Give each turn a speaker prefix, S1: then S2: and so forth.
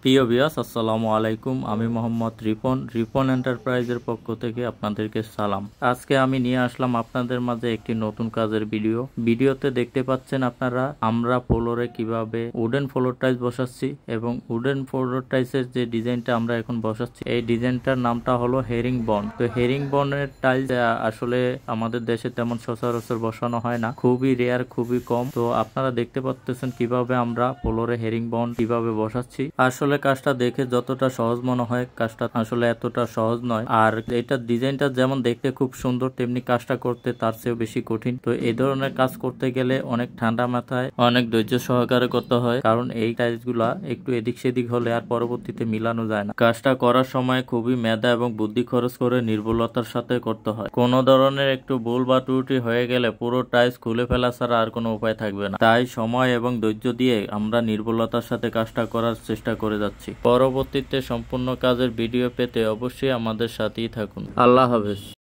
S1: প্রিয় ভিউয়ার্স, আসসালামু আলাইকুম। আমি মোহাম্মদ রিপন এন্টারপ্রাইজের পক্ষ থেকে আপনাদেরকে সালাম। আজকে আমি নিয়ে আসলাম আপনাদের মাঝে একটি নতুন কাজের ভিডিওতে দেখতে পাচ্ছেন আপনারা আমরা ফ্লোরে কিভাবে উডেন ফ্লোর টাইলস বসাচ্ছি এবং উডেন ফ্লোর টাইলসের যে ডিজাইনটা আমরা এখন বসাচ্ছি এই ডিজাইনটার নামটা হলো হেরিং বন্ড। তো হেরিং বন্ডের টাইলস আসলে আমাদের দেশে তেমন সচরাচর বসানো হয় না, খুবই রেয়ার, খুবই কম। তো আপনারা দেখতে পাচ্ছেন কিভাবে আমরা ফ্লোরে হেরিং বন্ড কিভাবে বসাচ্ছি। আসলে কাজটা দেখে যতটা সহজ মনে হয় কাজটা আসলে এতটা সহজ নয়। আর এটা ডিজাইনটা যেমন দেখতে খুব সুন্দর তেমনি কাজটা করতে তার চেয়েও বেশি কঠিন। তো এই ধরনের কাজ করতে গেলে অনেক ঠান্ডা মাথায় অনেক ধৈর্য সহকারে করতে হয়, কারণ এই টাইলস গুলা একটু এদিক সেদিক হলে আর পরবর্তীতে মিলানো যায় না। কাজটা করার সময় খুবই মেধা এবং বুদ্ধি খরচ করে নির্ভুলতার সাথে করতে হয়। কোনো ধরনের একটু ভুল বা ত্রুটি হয়ে গেলে পুরো টাইলস খুলে ফেলা ছাড়া আর কোনো উপায় থাকবে না। তাই সময় এবং ধৈর্য দিয়ে আমরা নির্ভুলতার সাথে কাজটা করার চেষ্টা করে যাচ্ছি। পরবর্তীতে সম্পূর্ণ কাজের ভিডিও পেতে অবশ্যই আমাদের সাথেই থাকুন। আল্লাহ হাফেজ।